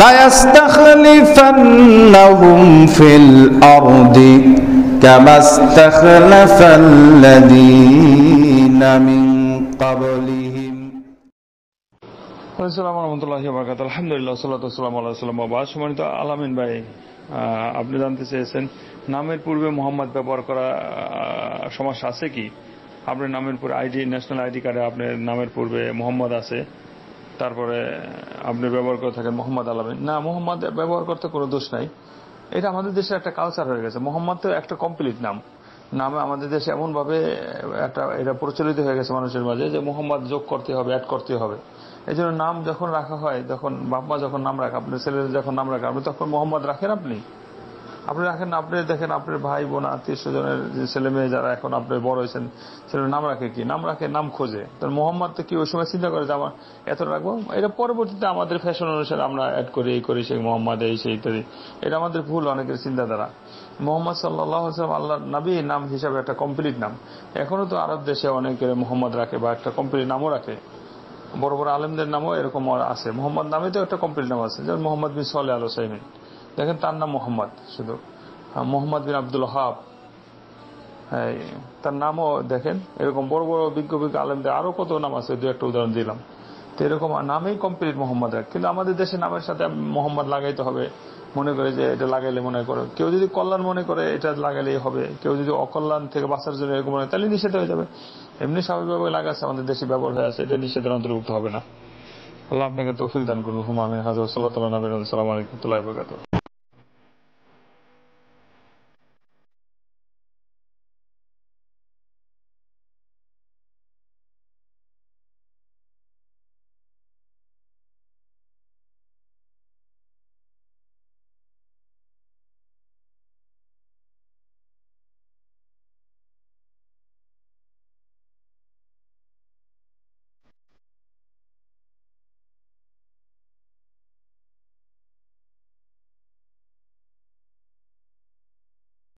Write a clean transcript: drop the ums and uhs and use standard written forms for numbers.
লায়াস্তাখলিফান্নাহুম feel আরদি কামা ইস্তাখলাফাল্লাযীনা মিন ক্বাবলিহিম। আসসালামু আলাইকুম ওয়া রাহমাতুল্লাহি ওয়া বারাকাতুহু। আলহামদুলিল্লাহ ওয়াসসালাতু ওয়াসসালামু আলা রাসূলিল্লাহ ওয়া বা'দ। সম্মানিত আলামিন ভাই, আপনি জানতে চেয়েছেন নামের পূর্বে মোহাম্মদ ব্যবহার করা সমস্যা আছে কি? আপনার নামের পূর্বে ন্যাশনাল আইডি কার্ডে আপনার নামের পূর্বে মোহাম্মদ আছে, তারপরে আপনি ব্যবহার করে থাকেন মোহাম্মদ আলামিন। না, মোহাম্মদ ব্যবহার করতে কোনো দোষ নাই। এটা আমাদের দেশের একটা কালচার হয়ে গেছে। মোহাম্মদ তো একটা কমপ্লিট নামে আমাদের দেশে এমনভাবে এটা প্রচলিত হয়ে গেছে মানুষের মাঝে যে মোহাম্মদ যোগ করতে হবে, অ্যাড করতে হবে। এই জন্য নাম যখন রাখা হয়, যখন বাপ মা যখন নাম রাখে, আপনার ছেলের যখন নাম রাখে, আপনি তখন মোহাম্মদ রাখেন। আপনি রাখেন না? আপনি দেখেন আপনার ভাই বোন আত্মীয় স্বজনের যে ছেলে মেয়ে যারা এখন আপনি বড় হয়েছেন, ছেলের নাম রাখে কি? নাম রাখে, নাম খোঁজে। তো মোহাম্মদ তো কি ওই সময় চিন্তা করে যে আমার এত রাখবো? এটা পরবর্তীতে আমাদের ফ্যাশন অনুসারে আমরা অ্যাড করি, এই করি, সেই মোহাম্মদ এই সেই ইত্যাদি। এটা আমাদের ভুল, অনেকের চিন্তাধারা। মোহাম্মদ সাল্লাল্লাহু আলাইহি ওয়াসাল্লাম আল্লাহর নবী নাম হিসাবে একটা কমপ্লিট নাম। এখনো তো আরব দেশে অনেকের মোহাম্মদ রাখে বা একটা কমপ্লিট নামও রাখে। বড় বড় আলেমদের নামও এরকম আছে। মোহাম্মদ নামে তো একটা কমপ্লিট নাম আছে, যেমন মোহাম্মদ বিন সালেহ আল উসাইমিন, দেখেন তার নাম মোহাম্মদ শুধু। মোহাম্মদ বিন আব্দুল ওয়াহাব, তার নামও দেখেন। এরকম বড় বড় বিজ্ঞ আলেমদের আরো কত নাম আছে, দু একটা উদাহরণ দিলাম। তো এরকম নামেই কমপ্লিট মোহাম্মদ রাখ। কিন্তু আমাদের দেশে নামের সাথে মোহাম্মদ লাগাইতে হবে, মনে করে যে এটা লাগাইলে মনে করে, কেউ যদি কল্যাণ মনে করে এটা লাগাইলেই হবে, কেউ যদি অকল্যাণ থেকে বাঁচার জন্য এরকম মনে, তাহলে নিষেধ হয়ে যাবে। এমনি স্বাভাবিকভাবে লাগাচ্ছে, আমাদের দেশে ব্যবহার হয়ে আছে, এটা নিষেধের অন্তর্ভুক্ত হবে না। আল্লাহ আপনাকে তৌফিক দান করুন। হুম আমিন। হাযা সাল্লাল্লাহু আলাইহি ওয়া সাল্লাম। আসসালামু আলাইকুম ওয়া রাহমাতুল্লাহি ওয়া বারাকাতুহু।